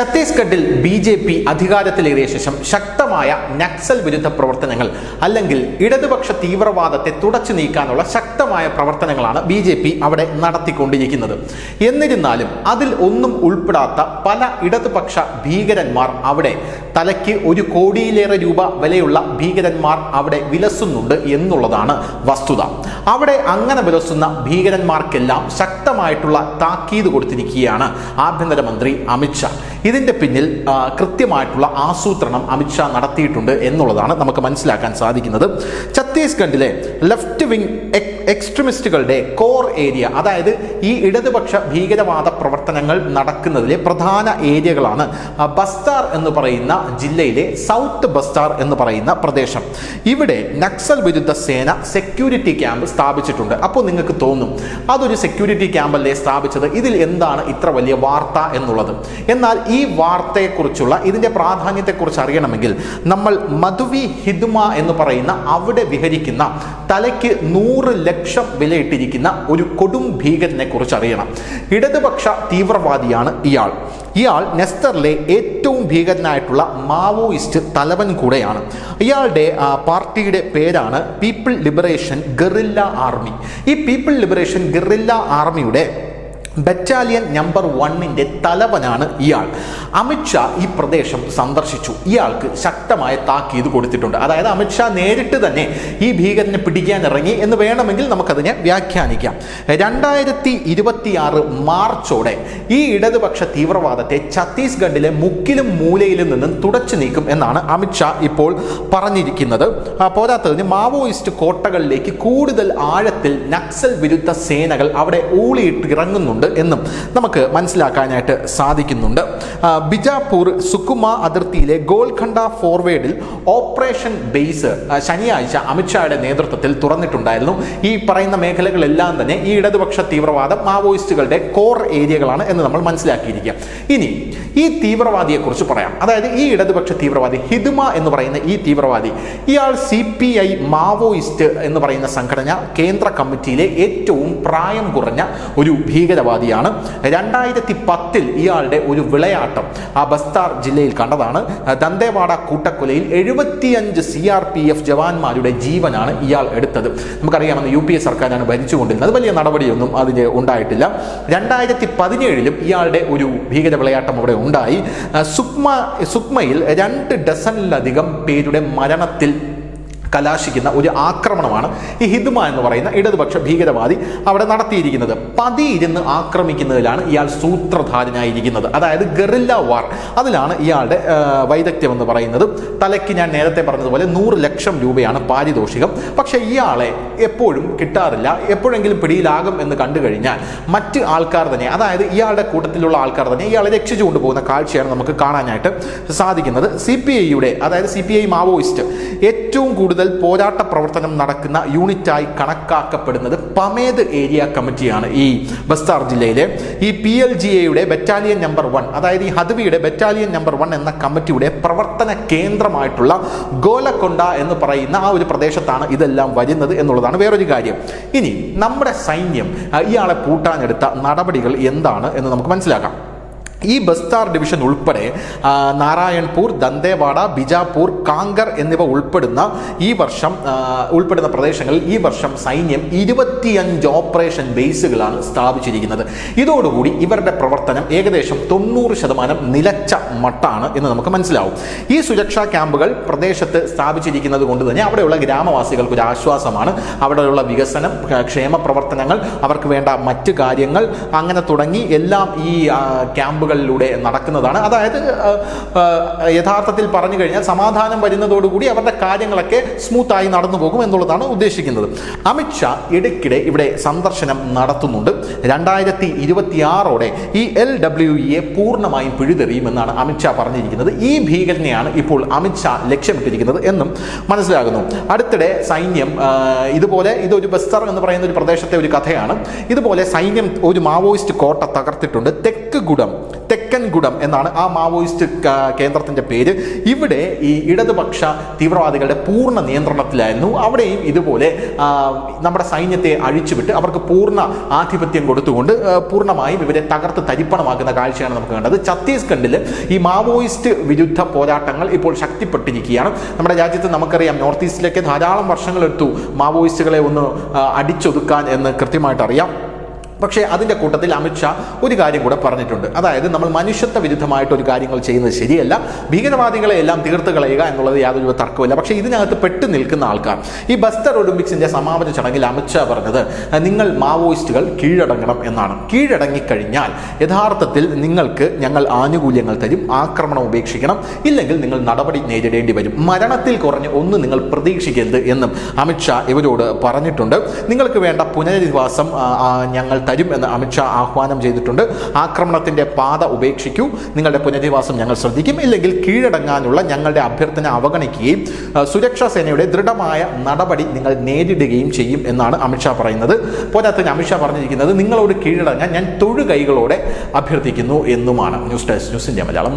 ഛത്തീസ്ഗഡിൽ ബി.ജെ.പി. അധികാരത്തിലേറിയ ശേഷം ശക്തമായ നക്സൽ വിരുദ്ധ പ്രവർത്തനങ്ങൾ അല്ലെങ്കിൽ ഇടതുപക്ഷ തീവ്രവാദത്തെ തുടച്ചു നീക്കാനുള്ള ശക്തമായ പ്രവർത്തനങ്ങളാണ് ബി.ജെ.പി. അവിടെ നടത്തിക്കൊണ്ടിരിക്കുന്നത്. എന്നിരുന്നാലും അതിൽ ഒന്നും ഉൾപ്പെടാത്ത പല ഇടതുപക്ഷ ഭീകരന്മാർ അവിടെ തലയ്ക്ക് 1 കോടിയിലേറെ രൂപ വിലയുള്ള ഭീകരന്മാർ അവിടെ വിലസുന്നുണ്ട് എന്നുള്ളതാണ് വസ്തുത. അവിടെ അങ്ങനെ വിലസുന്ന ഭീകരന്മാർക്കെല്ലാം ശക്തമായിട്ടുള്ള താക്കീത് കൊടുത്തിരിക്കുകയാണ് ആഭ്യന്തരമന്ത്രി അമിത്ഷാ. ഇതിന്റെ പിന്നിൽ കൃത്യമായിട്ടുള്ള ആസൂത്രണം അമിത്ഷാ നടത്തിയിട്ടുണ്ട് എന്നുള്ളതാണ് നമുക്ക് മനസ്സിലാക്കാൻ സാധിക്കുന്നത്. ഛത്തീസ്ഗഡിലെ ലെഫ്റ്റ് വിങ് എക്സ്ട്രീമിസ്റ്റുകളുടെ കോർ ഏരിയ, അതായത് ഈ ഇടതുപക്ഷ ഭീകരവാദ പ്രവർത്തനങ്ങൾ നടക്കുന്നതിലെ പ്രധാന ഏരിയകളാണ് ബസ്താർ എന്ന് പറയുന്ന ജില്ലയിലെ സൗത്ത് ബസ്താർ എന്ന് പറയുന്ന പ്രദേശം. ഇവിടെ നക്സൽ വിരുദ്ധ സേന സെക്യൂരിറ്റി ക്യാമ്പ് സ്ഥാപിച്ചിട്ടുണ്ട്. അപ്പോൾ നിങ്ങൾക്ക് തോന്നും അതൊരു സെക്യൂരിറ്റി ക്യാമ്പല്ലേ സ്ഥാപിച്ചത്, ഇതിൽ എന്താണ് ഇത്ര വലിയ വാർത്ത എന്നുള്ളത്. എന്നാൽ ഈ വാർത്തയെക്കുറിച്ചുള്ള ഇതിന്റെ പ്രാധാന്യത്തെക്കുറിച്ച് അറിയണമെങ്കിൽ നമ്മൾ മധുവി ഹിദ്മ എന്ന് പറയുന്ന അവിടെ വിഹരിക്കുന്ന തലയ്ക്ക് 100 ലക്ഷം വിലയിട്ടിരിക്കുന്ന ഒരു കൊടും ഭീകരനെ കുറിച്ച് അറിയണം. ഇടതുപക്ഷ തീവ്രവാദിയാണ് ഇയാൾ നെസ്റ്ററിലെ ഏറ്റവും ഭീകരനായിട്ടുള്ള മാവോയിസ്റ്റ് തലവൻ കൂടെയാണ്. ഇയാളുടെ പാർട്ടിയുടെ പേരാണ് പീപ്പിൾ ലിബറേഷൻ ഗറില്ല ആർമി. ഈ പീപ്പിൾ ലിബറേഷൻ ഗറില്ല ആർമിയുടെ ബറ്റാലിയൻ നമ്പർ 1 തലവനാണ് ഇയാൾ. അമിത്ഷാ ഈ പ്രദേശം സന്ദർശിച്ചു. ഇയാൾക്ക് ശക്തമായ താക്കീത് കൊടുത്തിട്ടുണ്ട്. അതായത് അമിത്ഷാ നേരിട്ട് തന്നെ ഈ ഭീകരനെ പിടിക്കാൻ ഇറങ്ങി എന്ന് വേണമെങ്കിൽ നമുക്കതിനെ വ്യാഖ്യാനിക്കാം. 2026 മാർച്ചോടെ ഈ ഇടതുപക്ഷ തീവ്രവാദത്തെ ഛത്തീസ്ഗഡിലെ മുക്കിലും മൂലയിലും നിന്നും തുടച്ചു നീക്കും എന്നാണ് അമിത്ഷാ ഇപ്പോൾ പറഞ്ഞിരിക്കുന്നത്. പോരാത്തതിന് മാവോയിസ്റ്റ് കോട്ടകളിലേക്ക് കൂടുതൽ ആഴത്തിൽ നക്സൽ വിരുദ്ധ സേനകൾ അവിടെ ഊളിയിട്ട് ഇറങ്ങുന്നുണ്ട് എന്നും നമുക്ക് മനസ്സിലാക്കാനായിട്ട് സാധിക്കുന്നുണ്ട്. ബിജാപൂർ സുക്കുമ അതിർത്തിയിലെ ഗോൽഖണ്ഡ ഫോർവേഡിൽ ഓപ്പറേഷൻ ബേസ് ശനിയാഴ്ച അമിത്ഷായുടെ നേതൃത്വത്തിൽ തുറന്നിട്ടുണ്ടായിരുന്നു. ഈ പറയുന്ന മേഖലകളെല്ലാം തന്നെ ഈ ഇടതുപക്ഷ തീവ്രവാദം മാവോയിസ്റ്റുകളുടെ കോർ ഏരിയകളാണ് എന്ന് നമ്മൾ മനസ്സിലാക്കിയിരിക്കുക. ഇനി ഈ തീവ്രവാദിയെക്കുറിച്ച് പറയാം. അതായത് ഈ ഇടതുപക്ഷ തീവ്രവാദി ഹിദ്മ എന്ന് പറയുന്ന ഈ തീവ്രവാദി, ഇയാൾ CPI മാവോയിസ്റ്റ് എന്ന് പറയുന്ന സംഘടന കേന്ദ്ര കമ്മിറ്റിയിലെ ഏറ്റവും പ്രായം കുറഞ്ഞ ഒരു ഭീകരവാദിയാണ്. 2010 ഇയാളുടെ ഒരു വിളയാട്ടം ആ ബസ്താർ ജില്ലയിൽ കണ്ടതാണ്. ദന്തേവാഡ കൂട്ടക്കൊലയിൽ 75 CRPF ജവാന്മാരുടെ ജീവനാണ് ഇയാൾ എടുത്തത്. നമുക്കറിയാമെന്ന് UPA സർക്കാരാണ് ഭരിച്ചുകൊണ്ടിരുന്നത്. വലിയ നടപടിയൊന്നും അതിന് ഉണ്ടായിട്ടില്ല. 2017 ഇയാളുടെ ഒരു ഭീകര വിളയാട്ടം അവിടെ ഉണ്ടായി. സുക്മയിൽ 2 ഡസനിലധികം പേരുടെ മരണത്തിൽ കലാശിക്കുന്ന ഒരു ആക്രമണമാണ് ഈ ഹിദ്മ എന്ന് പറയുന്ന ഇടതുപക്ഷ ഭീകരവാദി അവിടെ നടത്തിയിരിക്കുന്നത്. പതിയിരുന്ന് ആക്രമിക്കുന്നതിലാണ് ഇയാൾ സൂത്രധാരനായിരിക്കുന്നത്. അതായത് ഗറില്ല വാർ, അതിലാണ് ഇയാളുടെ വൈദഗ്ധ്യം എന്ന് പറയുന്നത്. തലയ്ക്ക് ഞാൻ നേരത്തെ പറഞ്ഞതുപോലെ 100 ലക്ഷം രൂപയാണ് പാരിതോഷികം. പക്ഷേ ഇയാളെ എപ്പോഴും കിട്ടാറില്ല. എപ്പോഴെങ്കിലും പിടിയിലാകും എന്ന് കണ്ടു കഴിഞ്ഞാൽ മറ്റ് ആൾക്കാർ തന്നെ, അതായത് ഇയാളുടെ കൂട്ടത്തിലുള്ള ആൾക്കാർ തന്നെ ഇയാളെ രക്ഷിച്ചു കൊണ്ടുപോകുന്ന കാഴ്ചയാണ് നമുക്ക് കാണാനായിട്ട് സാധിക്കുന്നത്. CPIയുടെ, അതായത് CPI മാവോയിസ്റ്റ് ഏറ്റവും കൂടുതൽ പോരാട്ട പ്രവർത്തനം നടക്കുന്ന യൂണിറ്റായി കണക്കാക്കപ്പെടുന്നത് പമേദ് ഏരിയ കമ്മിറ്റിയാണ്. ഈ ബസ്താർ ജില്ലയിലെ ഈ PLGAയുടെ ബറ്റാലിയൻ നമ്പർ 1, അതായത് ഈ ഹദ്വിയുടെ ബറ്റാലിയൻ നമ്പർ 1 എന്ന കമ്മിറ്റിയുടെ പ്രവർത്തന കേന്ദ്രമായിട്ടുള്ള ഗോലക്കൊണ്ട എന്ന് പറയുന്ന ആ ഒരു പ്രദേശത്താണ് ഇതെല്ലാം വരുന്നത് എന്നുള്ളതാണ് വേറൊരു കാര്യം. ഇനി നമ്മുടെ സൈന്യം ഇയാളെ പൂട്ടാനെടുത്ത നടപടികൾ എന്താണ് എന്ന് നമുക്ക് മനസ്സിലാക്കാം. ഈ ബസ്താർ ഡിവിഷൻ ഉൾപ്പെടെ നാരായൺപൂർ, ദന്തേവാഡ, ബിജാപൂർ, കാങ്കർ എന്നിവ ഉൾപ്പെടുന്ന പ്രദേശങ്ങളിൽ ഈ വർഷം സൈന്യം 25 ഓപ്പറേഷൻ ബേസുകളാണ് സ്ഥാപിച്ചിരിക്കുന്നത്. ഇതോടുകൂടി ഇവരുടെ പ്രവർത്തനം ഏകദേശം 90% നിലച്ച മട്ടാണ് എന്ന് നമുക്ക് മനസ്സിലാവും. ഈ സുരക്ഷാ ക്യാമ്പുകൾ പ്രദേശത്ത് സ്ഥാപിച്ചിരിക്കുന്നത് കൊണ്ട് തന്നെ അവിടെയുള്ള ഗ്രാമവാസികൾക്ക് ഒരു ആശ്വാസമാണ്. അവിടെയുള്ള വികസനം, ക്ഷേമ പ്രവർത്തനങ്ങൾ, അവർക്ക് വേണ്ട മറ്റു കാര്യങ്ങൾ അങ്ങനെ തുടങ്ങി എല്ലാം ഈ ക്യാമ്പുകൾ നടക്കുന്നതാണ്. അതായത് യഥാർത്ഥത്തിൽ പറഞ്ഞു കഴിഞ്ഞാൽ സമാധാനം വരുന്നതോടുകൂടി അവരുടെ കാര്യങ്ങളൊക്കെ സ്മൂത്തായി നടന്നു പോകും എന്നുള്ളതാണ് ഉദ്ദേശിക്കുന്നത്. അമിത്ഷാ ഇടയ്ക്കിടെ ഇവിടെ സന്ദർശനം നടത്തുന്നുണ്ട്. 2026ഓടെ ഈ LWE പൂർണ്ണമായും പിഴുതെറിയുമെന്നാണ് അമിത്ഷാ പറഞ്ഞിരിക്കുന്നത്. ഈ ഭീകരനെയാണ് ഇപ്പോൾ അമിത്ഷാ ലക്ഷ്യമിട്ടിരിക്കുന്നത് എന്നും മനസ്സിലാകുന്നു. അടുത്തിടെ സൈന്യം ഇതൊരു ബസ്താർ എന്ന് പറയുന്ന ഒരു പ്രദേശത്തെ ഒരു കഥയാണ്. ഇതുപോലെ സൈന്യം ഒരു മാവോയിസ്റ്റ് കോട്ട തകർത്തിട്ടുണ്ട്. തെക്ക് ഗുഡം തെക്കൻകുടം എന്നാണ് ആ മാവോയിസ്റ്റ് കേന്ദ്രത്തിന്റെ പേര്. ഇവിടെ ഈ ഇടതുപക്ഷ തീവ്രവാദികളുടെ പൂർണ്ണ നിയന്ത്രണത്തിലായിരുന്നു. അവിടെയും ഇതുപോലെ നമ്മുടെ സൈന്യത്തെ അഴിച്ചുവിട്ട് അവർക്ക് പൂർണ്ണ ആധിപത്യം കൊടുത്തുകൊണ്ട് പൂർണ്ണമായും ഇവരെ തകർത്ത് തരിപ്പണമാക്കുന്ന കാഴ്ചയാണ് നമുക്ക് കണ്ടത്. ഛത്തീസ്ഗഡിൽ ഈ മാവോയിസ്റ്റ് വിരുദ്ധ പോരാട്ടങ്ങൾ ഇപ്പോൾ ശക്തിപ്പെട്ടിരിക്കുകയാണ്. നമ്മുടെ രാജ്യത്ത് നമുക്കറിയാം, നോർത്ത് ഈസ്റ്റിലേക്ക് ധാരാളം വർഷങ്ങളെടുത്തു മാവോയിസ്റ്റുകളെ ഒന്ന് അടിച്ചൊതുക്കാൻ എന്ന് കൃത്യമായിട്ട് അറിയാം. പക്ഷേ അതിൻ്റെ കൂട്ടത്തിൽ അമിത്ഷാ ഒരു കാര്യം കൂടെ പറഞ്ഞിട്ടുണ്ട്. അതായത് നമ്മൾ മനുഷ്യത്വ വിരുദ്ധമായിട്ട് ഒരു കാര്യങ്ങൾ ചെയ്യുന്നത് ശരിയല്ല, ഭീകരവാദികളെ എല്ലാം തീർത്ത് കളയുക എന്നുള്ളത് യാതൊരു തർക്കമില്ല. പക്ഷേ ഇതിനകത്ത് പെട്ടു നിൽക്കുന്ന ആൾക്കാർ, ഈ ബസ്തർ ഒളിമ്പിക്സിൻ്റെ സമാപന ചടങ്ങിൽ അമിത്ഷാ പറഞ്ഞത് നിങ്ങൾ മാവോയിസ്റ്റുകൾ കീഴടങ്ങണം എന്നാണ്. കീഴടങ്ങിക്കഴിഞ്ഞാൽ യഥാർത്ഥത്തിൽ നിങ്ങൾക്ക് ഞങ്ങൾ ആനുകൂല്യങ്ങൾ തരും, ആക്രമണം ഉപേക്ഷിക്കണം, ഇല്ലെങ്കിൽ നിങ്ങൾ നടപടി നേരിടേണ്ടി വരും, മരണത്തിൽ കുറഞ്ഞ് ഒന്നും നിങ്ങൾ പ്രതീക്ഷിക്കരുത് എന്നും അമിത്ഷാ ഇവരോട് പറഞ്ഞിട്ടുണ്ട്. നിങ്ങൾക്ക് വേണ്ട പുനരധിവാസം ഞങ്ങൾ തരും എന്ന് അമിത്ഷാ ആഹ്വാനം ചെയ്തിട്ടുണ്ട്. ആക്രമണത്തിന്റെ പാത ഉപേക്ഷിക്കൂ, നിങ്ങളുടെ പുനരധിവാസം ഞങ്ങൾ ശ്രദ്ധിക്കും, ഇല്ലെങ്കിൽ കീഴടങ്ങാനുള്ള ഞങ്ങളുടെ അഭ്യർത്ഥന അവഗണിക്കുകയും സുരക്ഷാ സേനയുടെ ദൃഢമായ നടപടി നിങ്ങൾ നേരിടുകയും ചെയ്യും എന്നാണ് അമിത്ഷാ പറയുന്നത്. പോരാത്തതിന് അമിത്ഷാ പറഞ്ഞിരിക്കുന്നത് നിങ്ങളോട് കീഴടങ്ങാൻ ഞാൻ തൊഴുകൈകളോടെ അഭ്യർത്ഥിക്കുന്നു എന്നുമാണ്. News desk, news India Malayalam.